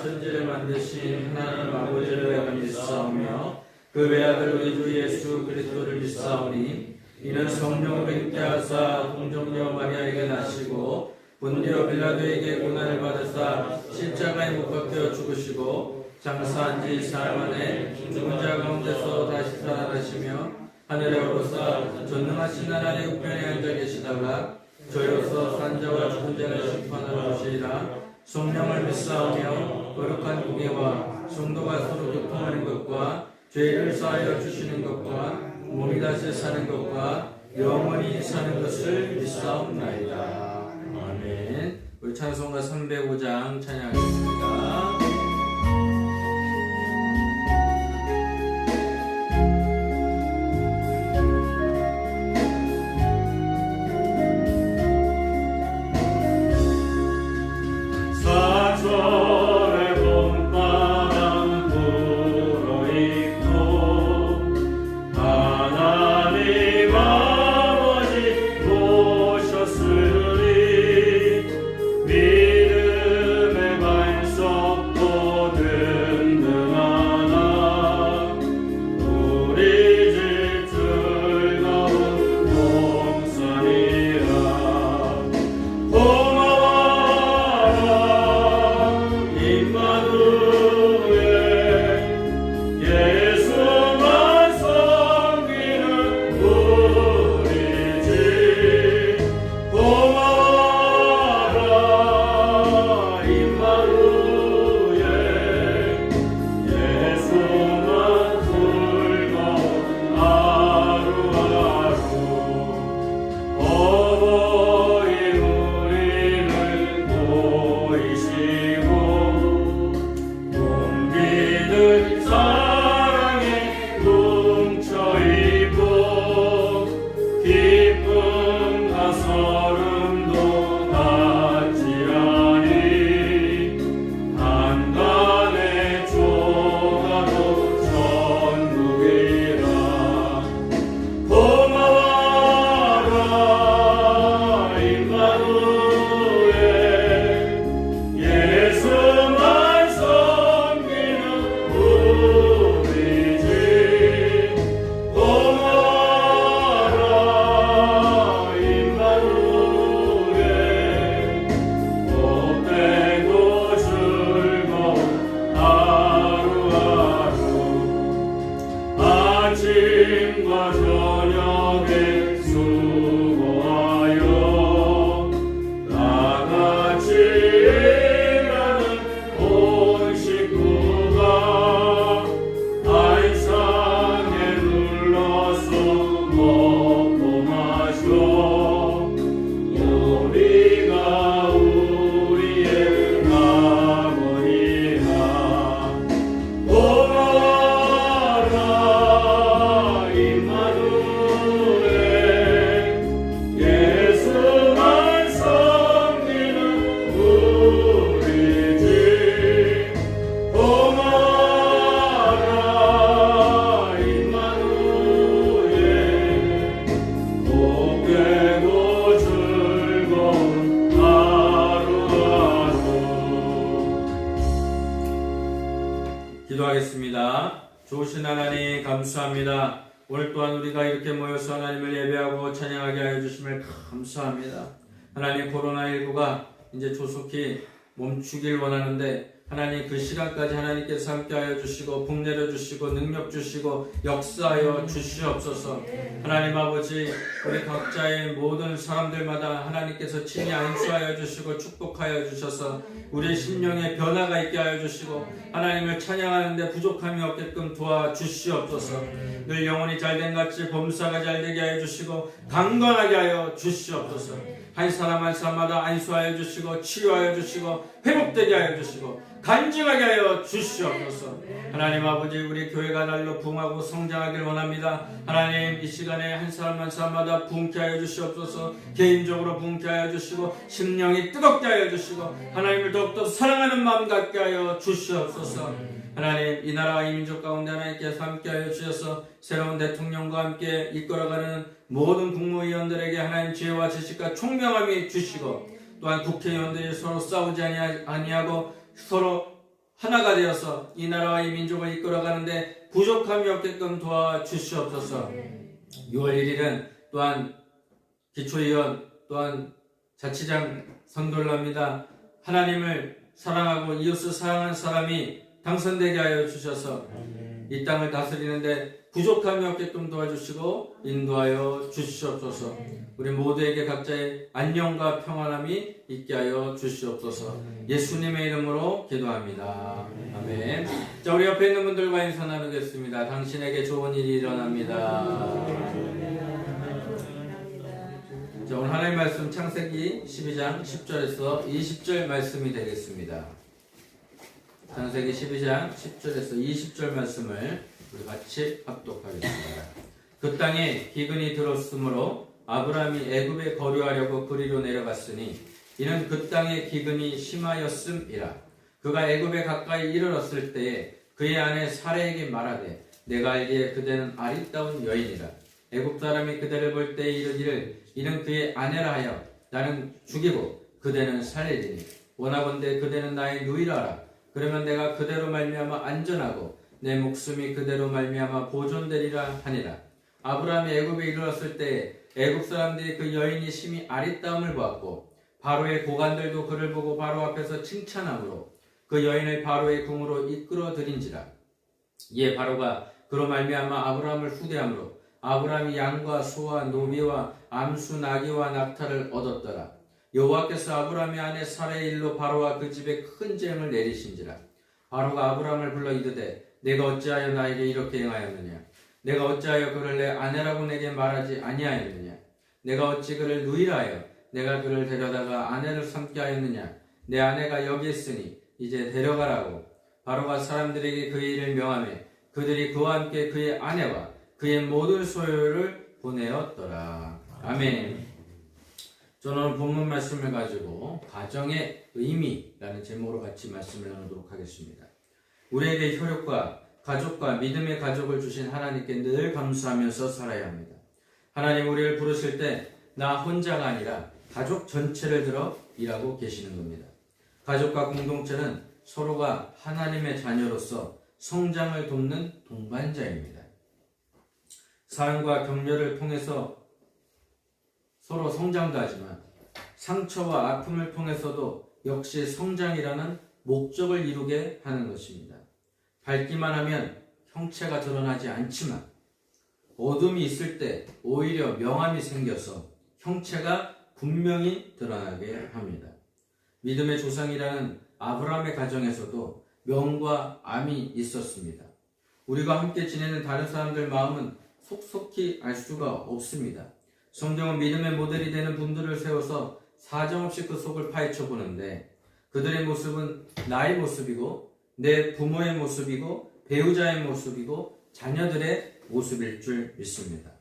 천지를 만드신 하나님 아버지를 내가 믿사오며 그 외아들 우리 주 예수 그리스도를 믿사오니 이는 성령으로 잉태하사 동정녀 마리아에게 나시고 본디오 빌라도에게 고난을 받으사 십자가에 못 박혀 죽으시고 장사한 지 사흘 만에 죽은 자 가운데서 다시 살아나시며 하늘에 오르사 전능하신 하나님 우편에 앉아 계시다가 저희로서 산 자와 죽은 자를 심판하러 오시리라. 성령을 믿사오며 거룩한 공예와 성도가 서로 교통하는 것과 죄를 사하여 주시는 것과 몸이 다시 사는 것과 영원히 사는 것을 믿사옵나이다. 아멘. 우리 찬송가 305장 찬양하겠습니다. 아침과 저녁에 수고하여 나같이 일하는 온 식구가 안상에 눌러서 먹고 마셔 우리가 우리의 아버지라 기도하겠습니다. 좋으신 하나님 감사합니다. 오늘 또한 우리가 이렇게 모여서 하나님을 예배하고 찬양하게 하여 주심을 감사합니다. 하나님 코로나19가 이제 조속히 멈추길 원하는데 하나님 그 시간까지 하나님께서 함께하여 주시고 복 내려주시고 능력 주시고 역사하여 주시옵소서. 하나님 아버지 우리 각자의 모든 사람들마다 하나님께서 친히 안수하여 주시고 축복하여 주셔서 우리의 심령에 변화가 있게 하여 주시고 하나님을 찬양하는데 부족함이 없게끔 도와주시옵소서. 늘 영혼이 잘된 같이 범사가 잘되게 하여 주시고 강건하게 하여 주시옵소서. 한 사람 한 사람마다 안수하여 주시고 치유하여 주시고 회복되게 하여 주시고 간증하게 하여 주시옵소서. 하나님 아버지 우리 교회가 날로 부흥하고 성장하길 원합니다. 하나님 이 시간에 한 사람 한 사람마다 부흥케 하여 주시옵소서. 개인적으로 부흥케 하여 주시고 심령이 뜨겁게 하여 주시고 하나님을 더욱더 사랑하는 마음 갖게 하여 주시옵소서. 하나님 이 나라와 이 민족 가운데 하나님께서 함께 하여 주셔서 새로운 대통령과 함께 이끌어가는 모든 국무위원들에게 하나님 지혜와 지식과 총명함이 주시고 또한 국회의원들이 서로 싸우지 아니하고 서로 하나가 되어서 이 나라와 이 민족을 이끌어가는데 부족함이 없게끔 도와주시옵소서. 6월 1일은 또한 기초위원 또한 자치장 선거를 합니다. 하나님을 사랑하고 이웃을 사랑하는 사람이 당선되게 하여 주셔서 이 땅을 다스리는데 부족함이 없게끔 도와주시고 인도하여 주시옵소서. 우리 모두에게 각자의 안녕과 평안함이 있게 하여 주시옵소서. 예수님의 이름으로 기도합니다. 아멘. 자, 우리 옆에 있는 분들과 인사 나누겠습니다. 당신에게 좋은 일이 일어납니다. 자, 오늘 하나님의 말씀 창세기 12장 10절에서 20절 말씀이 되겠습니다. 창세기 12장 10절에서 20절 말씀을 우리 같이 합독하겠습니다. 그 땅에 기근이 들었으므로 아브라함이 애굽에 거류하려고 그리로 내려갔으니 이는 그 땅에 기근이 심하였음이라. 그가 애굽에 가까이 이르렀을 때에 그의 아내 사레에게 말하되 내가 알기에 그대는 아리따운 여인이라. 애굽 사람이 그대를 볼 때에 이르기를 이는 그의 아내라 하여 나는 죽이고 그대는 살리리니 원하건대 그대는 나의 누이라라. 그러면 내가 그대로 말미암아 안전하고 내 목숨이 그대로 말미암아 보존되리라 하니라. 아브라함이 애굽에 이르렀을 때에 애굽 사람들이 그 여인이 심히 아리따움을 보았고 바로의 고관들도 그를 보고 바로 앞에서 칭찬함으로 그 여인을 바로의 궁으로 이끌어 들인지라. 이에 바로가 그로 말미암아 아브라함을 후대함으로 아브라함이 양과 소와 노비와 암수 나귀와 낙타를 얻었더라. 여호와께서 아브라함의 아내 사레의 일로 바로와 그 집에 큰 재앙을 내리신지라. 바로가 아브라함을 불러 이르되 내가 어찌하여 나에게 이렇게 행하였느냐? 내가 어찌하여 그를 내 아내라고 내게 말하지 아니하였느냐? 내가 어찌 그를 누이라 하여 내가 그를 데려다가 아내를 삼게 하였느냐? 내 아내가 여기 있으니 이제 데려가라고. 바로가 사람들에게 그의 일을 명하며 그들이 그와 함께 그의 아내와 그의 모든 소유를 보내었더라. 아멘. 저는 오늘 본문 말씀을 가지고 가정의 의미라는 제목으로 같이 말씀을 나누도록 하겠습니다. 우리에게 혈육과 가족과 믿음의 가족을 주신 하나님께 늘 감사하면서 살아야 합니다. 하나님 우리를 부르실 때 나 혼자가 아니라 가족 전체를 들어 일하고 계시는 겁니다. 가족과 공동체는 서로가 하나님의 자녀로서 성장을 돕는 동반자입니다. 사랑과 격려를 통해서 서로 성장도 하지만 상처와 아픔을 통해서도 역시 성장이라는 목적을 이루게 하는 것입니다. 밝기만 하면 형체가 드러나지 않지만 어둠이 있을 때 오히려 명암이 생겨서 형체가 분명히 드러나게 합니다. 믿음의 조상이라는 아브라함의 가정에서도 명과 암이 있었습니다. 우리가 함께 지내는 다른 사람들 마음은 속속히 알 수가 없습니다. 성경은 믿음의 모델이 되는 분들을 세워서 사정없이 그 속을 파헤쳐 보는데 그들의 모습은 나의 모습이고 내 부모의 모습이고 배우자의 모습이고 자녀들의 모습일 줄 믿습니다.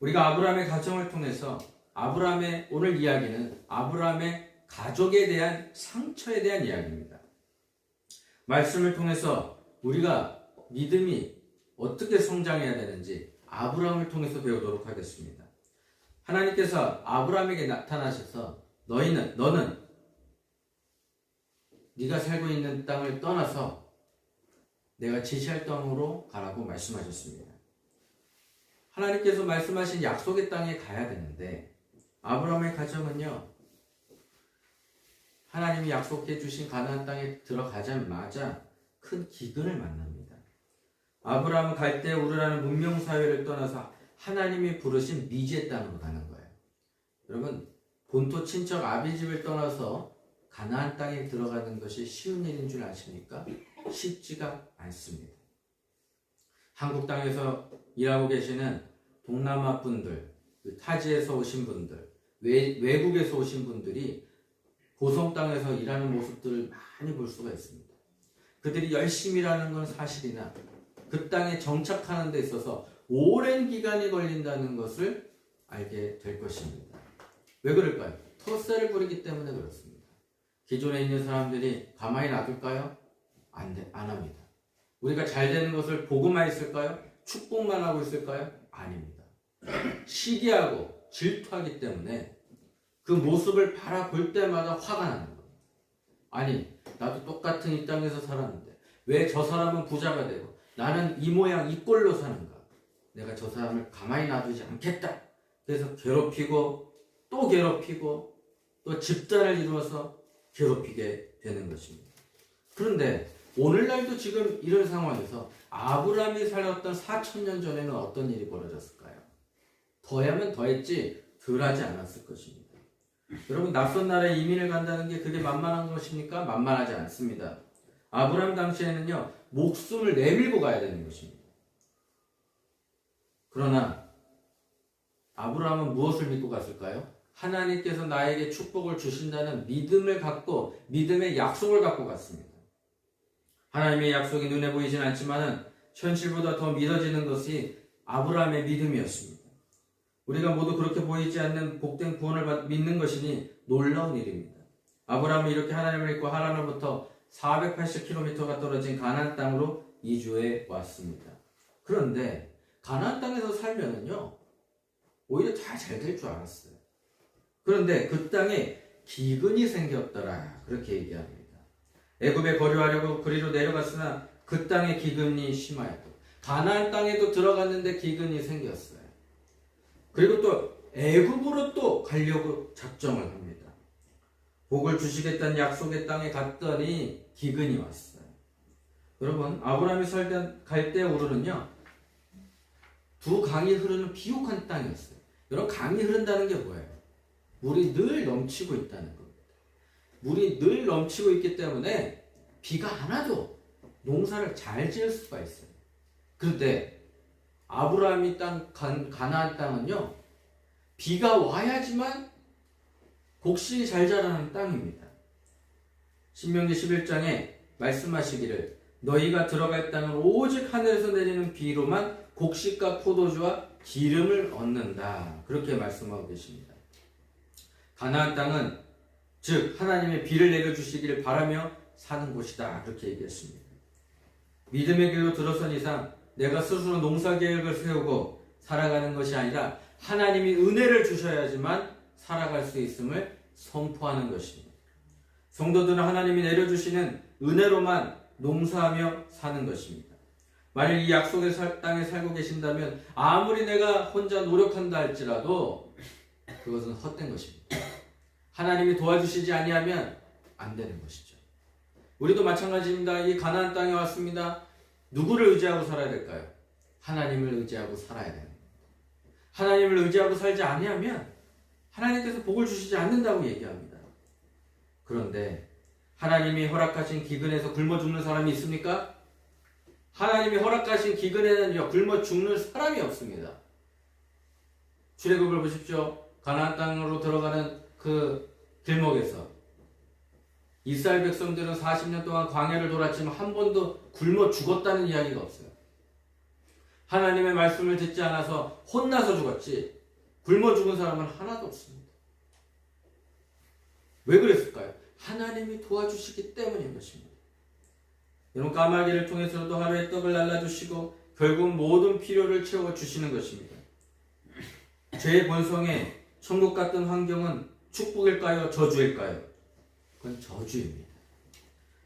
우리가 아브라함의 가정을 통해서 아브라함의 오늘 이야기는 아브라함의 가족에 대한 상처에 대한 이야기입니다. 말씀을 통해서 우리가 믿음이 어떻게 성장해야 되는지 아브라함을 통해서 배우도록 하겠습니다. 하나님께서 아브라함에게 나타나셔서 너는 네가 살고 있는 땅을 떠나서 내가 지시할 땅으로 가라고 말씀하셨습니다. 하나님께서 말씀하신 약속의 땅에 가야 되는데 아브라함의 가정은요, 하나님이 약속해 주신 가나안 땅에 들어가자마자 큰 기근을 만납니다. 아브라함은 갈대 우르라는 문명 사회를 떠나서 하나님이 부르신 미지의 땅으로 가는 거예요. 여러분, 본토 친척 아비집을 떠나서 가나안 땅에 들어가는 것이 쉬운 일인 줄 아십니까? 쉽지가 않습니다. 한국 땅에서 일하고 계시는 동남아 분들, 타지에서 오신 분들, 외국에서 오신 분들이 고성 땅에서 일하는 모습들을 많이 볼 수가 있습니다. 그들이 열심히 일하는 건 사실이나 그 땅에 정착하는 데 있어서 오랜 기간이 걸린다는 것을 알게 될 것입니다. 왜 그럴까요? 텃세를 부리기 때문에 그렇습니다. 기존에 있는 사람들이 가만히 놔둘까요? 안 합니다. 우리가 잘 되는 것을 보고만 있을까요? 축복만 하고 있을까요? 아닙니다. 시기하고 질투하기 때문에 그 모습을 바라볼 때마다 화가 나는 겁니다. 아니, 나도 똑같은 이 땅에서 살았는데 왜 저 사람은 부자가 되고 나는 이 모양 이 꼴로 사는가? 내가 저 사람을 가만히 놔두지 않겠다. 그래서 괴롭히고 또 괴롭히고 또 집단을 이루어서 괴롭히게 되는 것입니다. 그런데 오늘날도 지금 이런 상황에서 아브라함이 살았던 4,000년 전에는 어떤 일이 벌어졌을까요? 더하면 더했지 덜하지 않았을 것입니다. 여러분, 낯선 나라에 이민을 간다는 게 그게 만만한 것입니까? 만만하지 않습니다. 아브라함 당시에는요, 목숨을 내밀고 가야 되는 것입니다. 그러나 아브라함은 무엇을 믿고 갔을까요? 하나님께서 나에게 축복을 주신다는 믿음을 갖고 믿음의 약속을 갖고 갔습니다. 하나님의 약속이 눈에 보이진 않지만 현실보다 더 믿어지는 것이 아브라함의 믿음이었습니다. 우리가 모두 그렇게 보이지 않는 복된 구원을 믿는 것이니 놀라운 일입니다. 아브라함은 이렇게 하나님을 믿고 하란으로부터 480km가 떨어진 가나안 땅으로 이주해 왔습니다. 그런데 가나안 땅에서 살면은요, 오히려 다 잘 될 줄 알았어요. 그런데 그 땅에 기근이 생겼더라, 그렇게 얘기합니다. 애굽에 거류하려고 그리로 내려갔으나 그 땅에 기근이 심하였고 가나안 땅에도 들어갔는데 기근이 생겼어요. 그리고 또 애굽으로 또 가려고 작정을 합니다. 복을 주시겠다는 약속의 땅에 갔더니 기근이 왔어요. 여러분, 아브라함이 살던 갈대우르는요, 두 강이 흐르는 비옥한 땅이었어요. 여러분, 강이 흐른다는 게 뭐예요? 물이 늘 넘치고 있다는 겁니다. 물이 늘 넘치고 있기 때문에 비가 안 와도 농사를 잘 지을 수가 있어요. 그런데 아브라함이 땅 가나안 땅은요, 비가 와야지만 곡식이 잘 자라는 땅입니다. 신명기 11장에 말씀하시기를 너희가 들어갈 땅은 오직 하늘에서 내리는 비로만 곡식과 포도주와 기름을 얻는다, 그렇게 말씀하고 계십니다. 가나안 땅은 즉 하나님의 비를 내려주시기를 바라며 사는 곳이다, 그렇게 얘기했습니다. 믿음의 길로 들어선 이상 내가 스스로 농사계획을 세우고 살아가는 것이 아니라 하나님이 은혜를 주셔야지만 살아갈 수 있음을 선포하는 것입니다. 성도들은 하나님이 내려주시는 은혜로만 농사하며 사는 것입니다. 만일 이 약속의 땅에 살고 계신다면 아무리 내가 혼자 노력한다 할지라도 그것은 헛된 것입니다. 하나님이 도와주시지 아니하면 안 되는 것이죠. 우리도 마찬가지입니다. 이 가나안 땅에 왔습니다. 누구를 의지하고 살아야 될까요? 하나님을 의지하고 살아야 됩니다. 하나님을 의지하고 살지 아니하면 하나님께서 복을 주시지 않는다고 얘기합니다. 그런데 하나님이 허락하신 기근에서 굶어 죽는 사람이 있습니까? 하나님이 허락하신 기근에는요, 굶어 죽는 사람이 없습니다. 출애굽을 보십시오. 가나안 땅으로 들어가는 그 길목에서 이스라엘 백성들은 40년 동안 광야를 돌았지만 한 번도 굶어 죽었다는 이야기가 없어요. 하나님의 말씀을 듣지 않아서 혼나서 죽었지 굶어 죽은 사람은 하나도 없습니다. 왜 그랬을까요? 하나님이 도와주시기 때문인 것입니다. 여러분, 까마귀를 통해서도 하루에 떡을 날라주시고 결국 모든 필요를 채워주시는 것입니다. 죄의 본성에 천국 같은 환경은 축복일까요? 저주일까요? 그건 저주입니다.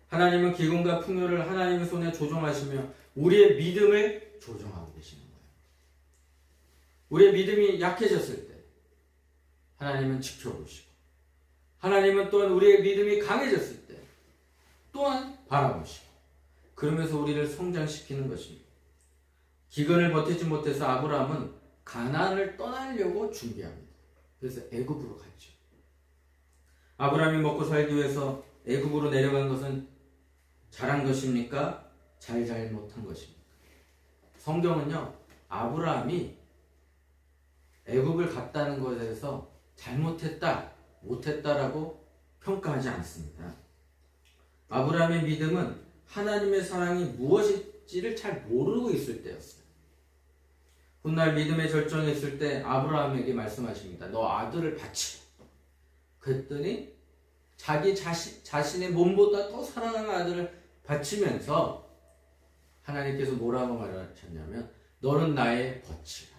하나님은 기근과 풍요를 하나님의 손에 조종하시며 우리의 믿음을 조종하고 계시는 거예요. 우리의 믿음이 약해졌을 때 하나님은 지켜보시고, 하나님은 또한 우리의 믿음이 강해졌을 때 또한 바라보시고, 그러면서 우리를 성장시키는 것입니다. 기근을 버티지 못해서 아브라함은 가나안을 떠나려고 준비합니다. 그래서 애굽으로 갔죠. 아브라함이 먹고 살기 위해서 애굽으로 내려간 것은 잘한 것입니까? 잘못한 것입니까? 성경은요, 아브라함이 애굽을 갔다는 것에 대해서 잘못했다, 못했다라고 평가하지 않습니다. 아브라함의 믿음은 하나님의 사랑이 무엇인지를 잘 모르고 있을 때였어요. 훗날 믿음의 절정에 있을 때 아브라함에게 말씀하십니다. 너 아들을 바치라. 그랬더니 자기 자신의 몸보다 더 사랑하는 아들을 바치면서 하나님께서 뭐라고 말하셨냐면 너는 나의 벗이라.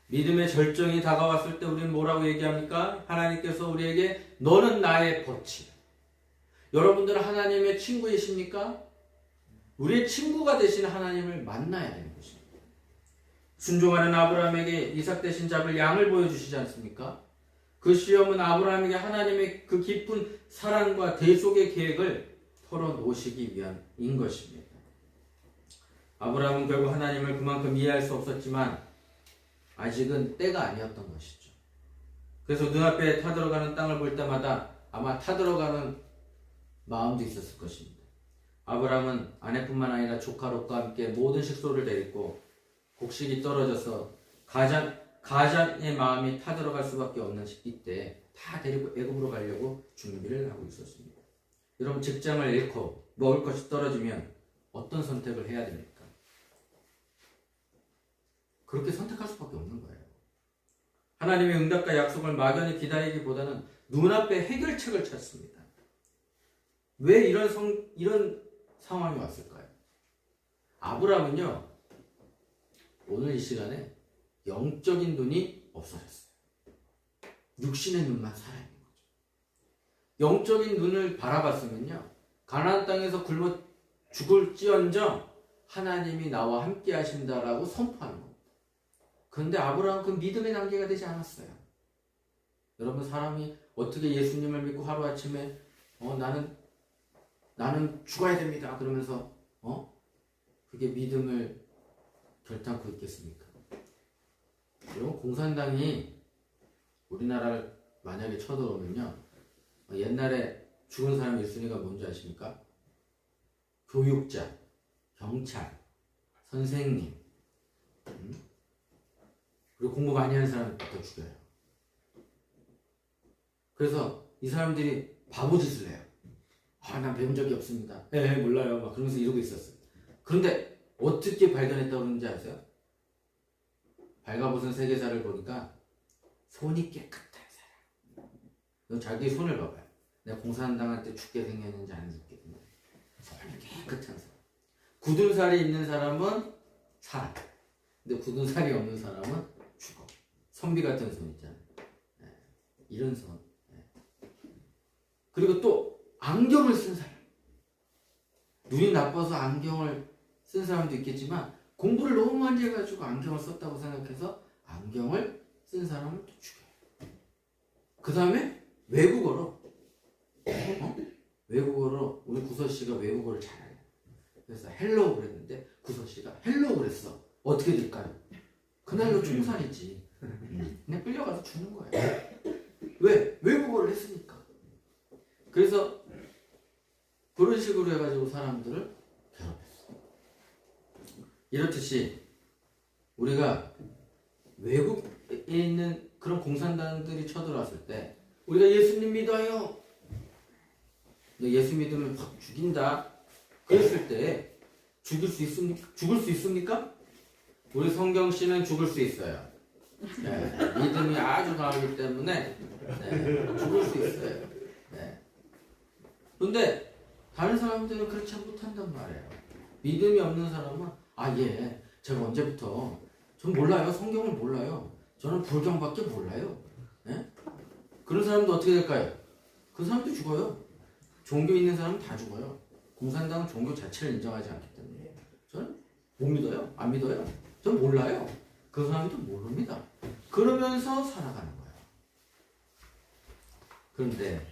믿음의 절정이 다가왔을 때 우리는 뭐라고 얘기합니까? 하나님께서 우리에게 너는 나의 벗이라. 여러분들은 하나님의 친구이십니까? 우리의 친구가 되신 하나님을 만나야 되는 것입니다. 순종하는 아브라함에게 이삭 대신 잡을 양을 보여주시지 않습니까? 그 시험은 아브라함에게 하나님의 그 깊은 사랑과 대속의 계획을 털어놓으시기 위함인 것입니다. 아브라함은 결국 하나님을 그만큼 이해할 수 없었지만 아직은 때가 아니었던 것이죠. 그래서 눈앞에 타들어가는 땅을 볼 때마다 아마 타들어가는 마음도 있었을 것입니다. 아브라함은 아내뿐만 아니라 조카 롯과 함께 모든 식소를 데리고 곡식이 떨어져서 가장의 마음이 타들어갈 수밖에 없는 시기 때 다 데리고 애굽으로 가려고 준비를 하고 있었습니다. 여러분, 직장을 잃고 먹을 것이 떨어지면 어떤 선택을 해야 됩니까? 그렇게 선택할 수밖에 없는 거예요. 하나님의 응답과 약속을 막연히 기다리기보다는 눈앞에 해결책을 찾습니다. 왜 이런 상황이 왔을까요? 아브라함은요, 오늘 이 시간에 영적인 눈이 없어졌어요. 육신의 눈만 살아있는 거죠. 영적인 눈을 바라봤으면요, 가나안 땅에서 굶어 죽을지언정 하나님이 나와 함께 하신다라고 선포하는 겁니다. 그런데 아브라함은 그 믿음의 단계가 되지 않았어요. 여러분, 사람이 어떻게 예수님을 믿고 하루아침에 나는 죽어야 됩니다 그러면서 그게 믿음을 결단코 있겠습니까? 여러분, 공산당이 우리나라를 만약에 쳐들어오면요, 옛날에 죽은 사람 1순위가 뭔지 아십니까? 교육자, 경찰, 선생님, 그리고 공부 많이 하는 사람부터 죽여요. 그래서 이 사람들이 바보짓을 해요. 난 배운 적이 없습니다. 몰라요. 막 그러면서 이러고 있었어요. 그런데 어떻게 발견했다고 그러는지 아세요? 발가벗은 세계사를 보니까 손이 깨끗한 사람. 너 자기 손을 봐봐요. 내가 공산당할 때 죽게 생겼는지 안 죽게 생겼는지. 손이 깨끗한 사람. 굳은 살이 있는 사람은 살아. 근데 굳은 살이 없는 사람은 죽어. 선비 같은 손 있잖아요. 이런 손. 그리고 또 안경을 쓴 사람. 눈이 나빠서 안경을 쓴 사람도 있겠지만 공부를 너무 많이 해가지고 안경을 썼다고 생각해서 안경을 쓴 사람을 또 죽여요. 그 다음에 외국어로 외국어로 우리 구서씨가 외국어를 잘해요. 그래서 헬로우 그랬는데 구서씨가 헬로우 그랬어. 어떻게 될까요? 그날로 총살이지. 그냥 끌려가서 죽는 거예요. 왜? 외국어를 했으니까. 그래서 그런 식으로 해가지고 사람들을 괴롭혔어. 이렇듯이 우리가 외국에 있는 그런 공산당들이 쳐들어왔을 때 우리가 예수님 믿어요. 너 예수 믿으면 확 죽인다. 그랬을 때 죽을 수 있습니까? 우리 성경씨는 죽을 수 있어요. 믿음이 아주 강하기 때문에 죽을 수 있어요. 그런데 다른 사람들은 그렇지 못한단 말이에요. 믿음이 없는 사람은 제가 언제부터 전 몰라요. 성경을 몰라요. 저는 불경밖에 몰라요. 그런 사람도 어떻게 될까요? 그 사람도 죽어요. 종교 있는 사람은 다 죽어요. 공산당은 종교 자체를 인정하지 않기 때문에. 저는 못 믿어요. 안 믿어요. 전 몰라요. 그 사람도 모릅니다. 그러면서 살아가는 거예요. 그런데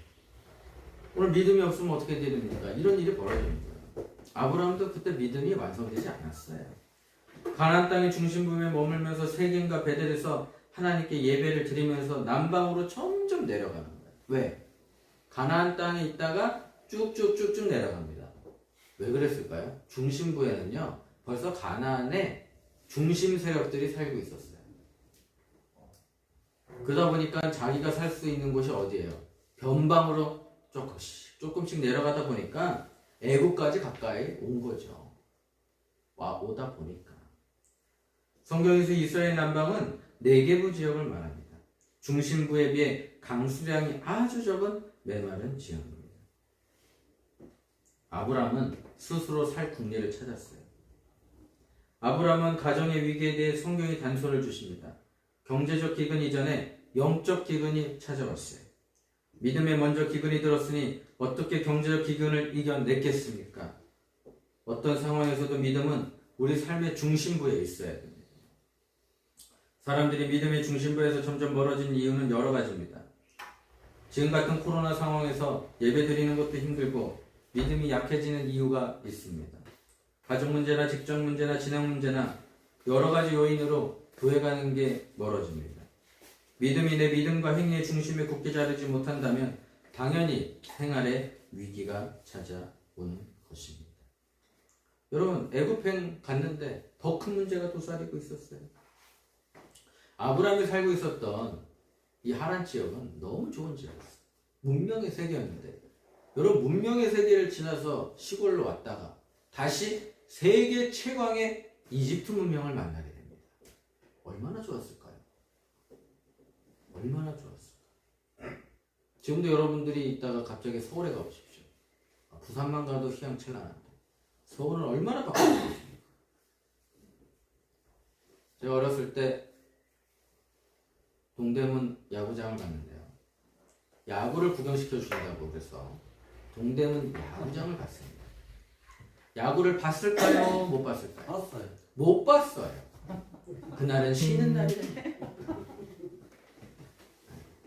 오늘 믿음이 없으면 어떻게 되는가? 이런 일이 벌어지는 거예요. 아브라함도 그때 믿음이 완성되지 않았어요. 가나안 땅의 중심부에 머물면서 세겜과 베델에서 하나님께 예배를 드리면서 남방으로 점점 내려가는 거예요. 왜? 가나안 땅에 있다가 쭉쭉쭉쭉 내려갑니다. 왜 그랬을까요? 중심부에는요, 벌써 가나안의 중심 세력들이 살고 있었어요. 그러다 보니까 자기가 살 수 있는 곳이 어디예요? 변방으로 조금씩 내려가다 보니까 애국까지 가까이 온 거죠. 오다 보니까. 성경에서 이스라엘 남방은 네게부 지역을 말합니다. 중심부에 비해 강수량이 아주 적은 메마른 지역입니다. 아브라함은 스스로 살 국리를 찾았어요. 아브라함은 가정의 위기에 대해 성경이 단서를 주십니다. 경제적 기근 이전에 영적 기근이 찾아왔어요. 믿음에 먼저 기근이 들었으니 어떻게 경제적 기근을 이겨냈겠습니까? 어떤 상황에서도 믿음은 우리 삶의 중심부에 있어야 됩니다. 사람들이 믿음의 중심부에서 점점 멀어진 이유는 여러 가지입니다. 지금 같은 코로나 상황에서 예배 드리는 것도 힘들고 믿음이 약해지는 이유가 있습니다. 가족 문제나 직장 문제나 진학 문제나 여러 가지 요인으로 교회 가는 게 멀어집니다. 믿음이 내 믿음과 행위의 중심에 굳게 자르지 못한다면 당연히 생활에 위기가 찾아오는 것입니다. 여러분, 애굽행 갔는데 더 큰 문제가 도사리고 있었어요. 아브라함이 살고 있었던 이 하란 지역은 너무 좋은 지역이었어요. 문명의 세계였는데, 여러분, 문명의 세계를 지나서 시골로 왔다가 다시 세계 최강의 이집트 문명을 만나게 됩니다. 얼마나 좋았을까요? 얼마나 좋았을까요? 지금도 여러분들이 있다가 갑자기 서울에 가보십시오. 부산만 가도 휘황찬란한데 서울은 얼마나 바뀌었습니까? 제가 어렸을 때 동대문 야구장을 갔는데요. 야구를 구경시켜 준다고 그래서 동대문 야구장을 갔습니다. 야구를 봤을까요? 못 봤을까요? 봤어요. 못 봤어요. 그날은 쉬는 날이에요.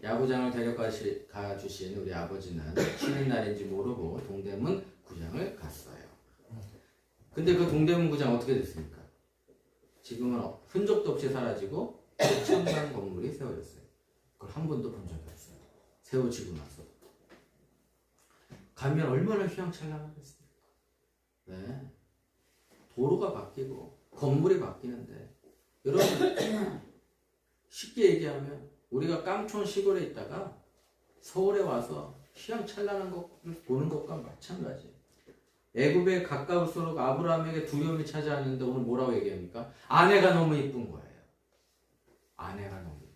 야구장을 가주신 우리 아버지는 쉬는 날인지 모르고 동대문 구장을 갔어요. 근데 그 동대문 구장 어떻게 됐습니까? 지금은 흔적도 없이 사라지고 첨단 건물이 세워졌어요. 그걸 한 번도 본 적이 없어요. 세워지고 나서. 가면 얼마나 휘황찬란하겠습니까? 네. 도로가 바뀌고 건물이 바뀌는데 여러분 쉽게 얘기하면 우리가 깡촌 시골에 있다가 서울에 와서 휘황찬란한 것을 보는 것과 마찬가지예요. 애굽에 가까울수록 아브라함에게 두려움이 찾아왔는데 오늘 뭐라고 얘기합니까? 아내가 너무 이쁜 거예요. 아내가 너무 이쁜.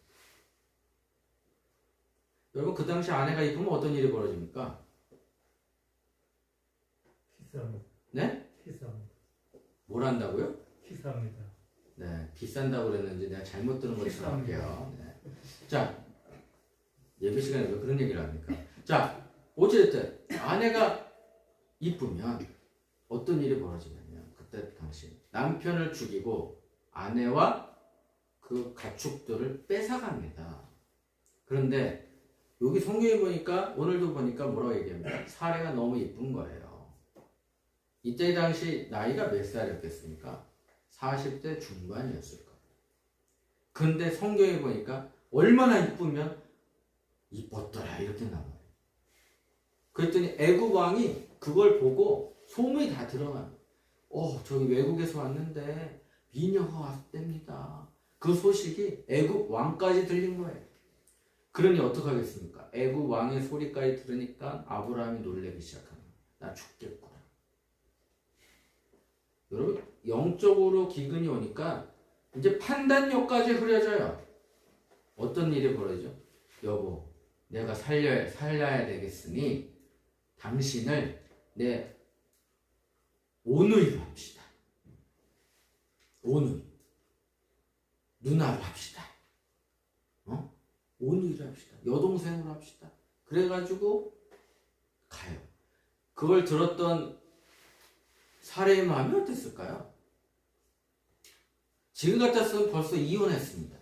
여러분 그 당시 아내가 이쁘면 어떤 일이 벌어집니까? 비쌉니다. 네? 비쌉니다. 뭘 한다고요? 비쌉니다. 네, 비싼다고 그랬는지 내가 잘못 들은 것처럼 할게요. 네. 자, 예배 시간에 왜 그런 얘기를 합니까? 자, 어쨌든 아내가 이쁘면 어떤 일이 벌어지냐면 그때 당시 남편을 죽이고 아내와 그 가축들을 뺏어갑니다. 그런데 여기 성경에 보니까 오늘도 보니까 뭐라고 얘기합니까? 사례가 너무 이쁜 거예요. 이때 당시 나이가 몇 살이었겠습니까? 40대 중반이었을 거예요. 근데 성경에 보니까 얼마나 이쁘면 이뻤더라 이렇게 나와요. 그랬더니 애굽 왕이 그걸 보고 소문이 다 들어가요. 저기 외국에서 왔는데 미녀가 왔답니다. 그 소식이 애굽 왕까지 들린 거예요. 그러니 어떡하겠습니까? 애굽 왕의 소리까지 들으니까 아브라함이 놀라기 시작하는 거예요. 나 죽겠구나. 여러분 영적으로 기근이 오니까 이제 판단력까지 흐려져요. 어떤 일이 벌어지죠? 여보, 내가 살려야 되겠으니 당신을 내 오누이로 합시다. 오누이. 누나로 합시다. 오누이로 합시다. 여동생으로 합시다. 그래가지고 가요. 그걸 들었던 사례의 마음이 어땠을까요? 지금 같았으면 벌써 이혼했습니다.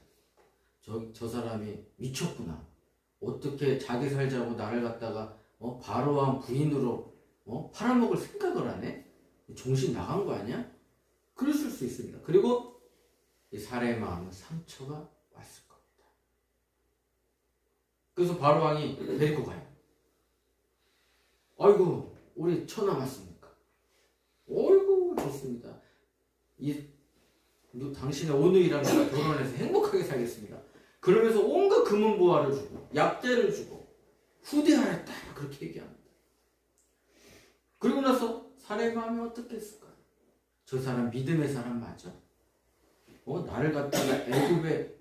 저 사람이 미쳤구나. 어떻게 자기 살자고 나를 갖다가 바로왕 부인으로 팔아먹을 생각을 하네? 정신 나간 거 아니야? 그랬을 수 있습니다. 그리고 이 사례의 마음은 상처가 왔을 겁니다. 그래서 바로왕이 데리고 가요. 아이고 우리 처 남았습니까? 어이구 좋습니다. 당신의 오누이랑 내가 결혼해서 행복하게 살겠습니다. 그러면서 온갖 금은보화를 주고 약대를 주고 후대하였다 그렇게 얘기합니다. 그리고 나서 사례의 마음이 어떻겠을까요? 저 사람 믿음의 사람 맞아? 나를 갖다가 애굽의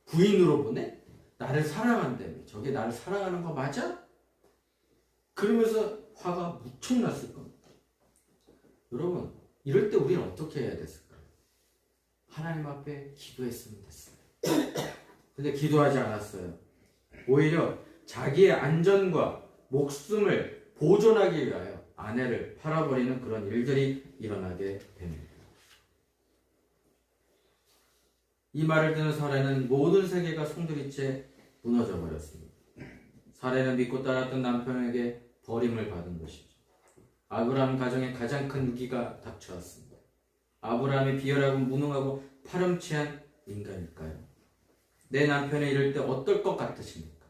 부인으로 보내? 나를 사랑한다며. 저게 나를 사랑하는 거 맞아? 그러면서 화가 무척 났을 겁니다. 여러분 이럴 때 우리는 어떻게 해야 됐을까요? 하나님 앞에 기도했으면 됐어요. 근데 기도하지 않았어요. 오히려 자기의 안전과 목숨을 보존하기 위하여 아내를 팔아버리는 그런 일들이 일어나게 됩니다. 이 말을 듣는 사례는 모든 세계가 송두리째 무너져 버렸습니다. 사례는 믿고 따랐던 남편에게 버림을 받은 것이죠. 아브라함 가정에 가장 큰 위기가 닥쳐왔습니다. 아브라함이 비열하고 무능하고 파렴치한 인간일까요? 내 남편이 이럴 때 어떨 것 같으십니까?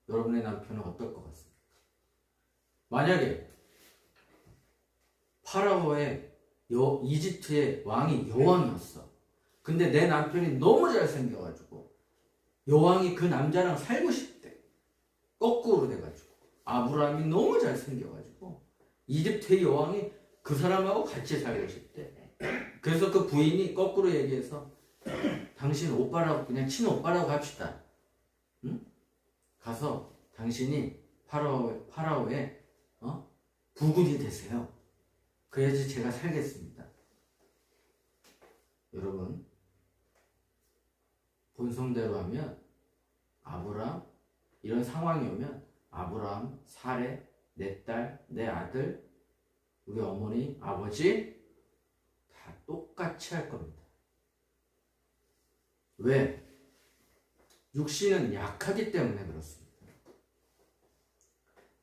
여러분의 남편은 어떨 것 같습니까? 만약에 파라오의 이집트의 왕이 여왕이었어. 근데 내 남편이 너무 잘생겨가지고 여왕이 그 남자랑 살고 싶대. 거꾸로 돼가지고 아브라함이 너무 잘생겨가지고 이집트의 여왕이 그 사람하고 같이 살고 싶대. 그래서 그 부인이 거꾸로 얘기해서 당신 오빠라고 그냥 친오빠라고 합시다. 응? 가서 당신이 파라오의 부군이 되세요. 그래야지 제가 살겠습니다. 여러분, 본성대로 하면 아브라함 이런 상황이 오면 아브라함, 사레, 내 딸, 내 아들, 우리 어머니, 아버지 다 똑같이 할 겁니다. 왜? 육신은 약하기 때문에 그렇습니다.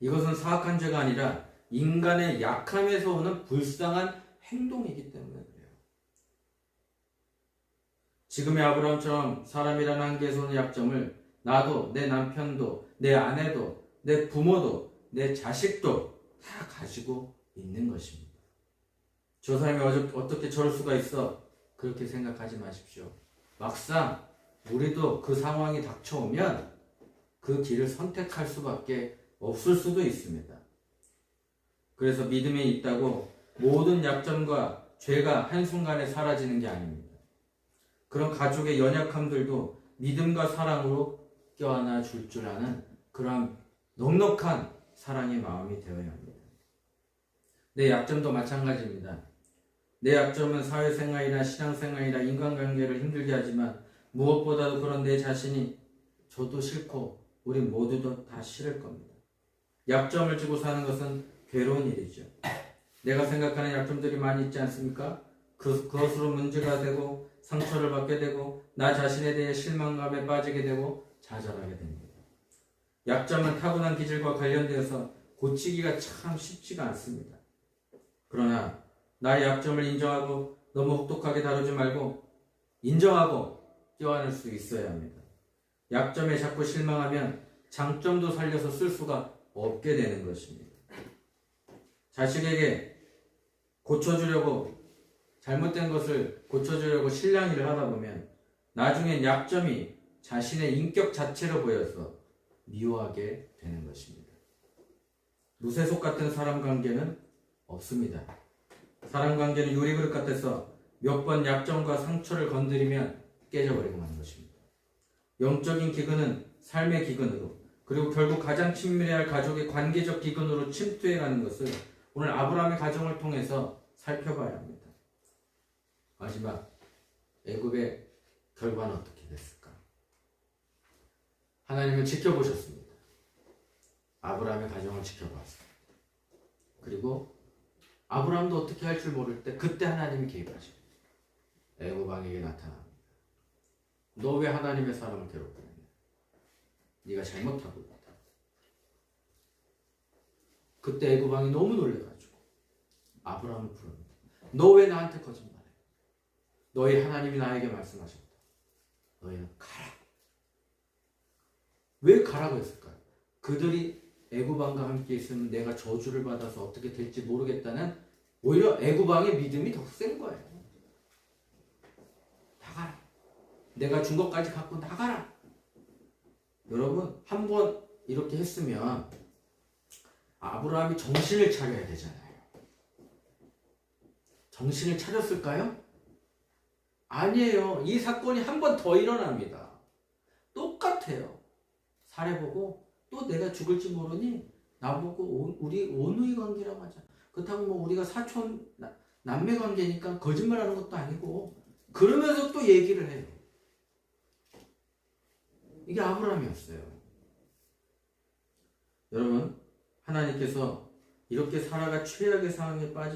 이것은 사악한 죄가 아니라 인간의 약함에서 오는 불쌍한 행동이기 때문에 그래요. 지금의 아브라함처럼 사람이라는 한계에서 오는 약점을 나도, 내 남편도, 내 아내도, 내 부모도, 내 자식도 다 가지고 있는 것입니다. 저 사람이 어떻게 저럴 수가 있어? 그렇게 생각하지 마십시오. 막상 우리도 그 상황이 닥쳐오면 그 길을 선택할 수밖에 없을 수도 있습니다. 그래서 믿음이 있다고 모든 약점과 죄가 한순간에 사라지는 게 아닙니다. 그런 가족의 연약함들도 믿음과 사랑으로 껴안아 줄 아는 그런 넉넉한 사랑의 마음이 되어야 합니다. 내 약점도 마찬가지입니다. 내 약점은 사회생활이나 신앙생활이나 인간관계를 힘들게 하지만 무엇보다도 그런 내 자신이 저도 싫고 우리 모두도 다 싫을 겁니다. 약점을 지고 사는 것은 괴로운 일이죠. 내가 생각하는 약점들이 많이 있지 않습니까? 그것으로 문제가 되고 상처를 받게 되고 나 자신에 대해 실망감에 빠지게 되고 좌절하게 됩니다. 약점은 타고난 기질과 관련되어서 고치기가 참 쉽지가 않습니다. 그러나 나의 약점을 인정하고 너무 혹독하게 다루지 말고 인정하고 껴안을 수 있어야 합니다. 약점에 자꾸 실망하면 장점도 살려서 쓸 수가 없게 되는 것입니다. 자식에게 고쳐주려고 잘못된 것을 고쳐주려고 실랑이를 하다 보면 나중엔 약점이 자신의 인격 자체로 보여서 미워하게 되는 것입니다. 무쇠속 같은 사람 관계는 없습니다. 사람 관계는 유리그릇 같아서 몇 번 약점과 상처를 건드리면 깨져버리고 마는 것입니다. 영적인 기근은 삶의 기근으로 그리고 결국 가장 친밀해야 할 가족의 관계적 기근으로 침투해가는 것을 오늘 아브라함의 가정을 통해서 살펴봐야 합니다. 마지막 애굽의 결과는 어떻게 됐을까? 하나님은 지켜보셨습니다. 아브라함의 가정을 지켜보았습니다. 그리고 아브라함도 어떻게 할 줄 모를 때 그때 하나님이 개입하십니다. 애굽 왕에게 나타납니다. 너 왜 하나님의 사람을 괴롭히느냐? 네가 잘못하고 있다. 그때 애굽 왕이 너무 놀래가지고 아브라함을 부릅니다. 너 왜 나한테 거짓말해? 너희 하나님이 나에게 말씀하셨다. 너희는 가라. 왜 가라고 했을까요? 그들이 애굽 왕과 함께 있으면 내가 저주를 받아서 어떻게 될지 모르겠다는 오히려 애굽 왕의 믿음이 더 센 거예요. 나가라. 내가 준 것까지 갖고 나가라. 여러분, 한번 이렇게 했으면 아브라함이 정신을 차려야 되잖아요. 정신을 차렸을까요? 아니에요. 이 사건이 한 번 더 일어납니다. 똑같아요. 사례 보고 또 내가 죽을지 모르니 나보고 우리 원우의 관계라고 하자. 그렇다고 뭐 우리가 사촌 남매 관계니까 거짓말하는 것도 아니고 그러면서 또 얘기를 해요. 이게 아브라함이었어요. 여러분, 하나님께서 이렇게 살아가 최악의 상황에 빠질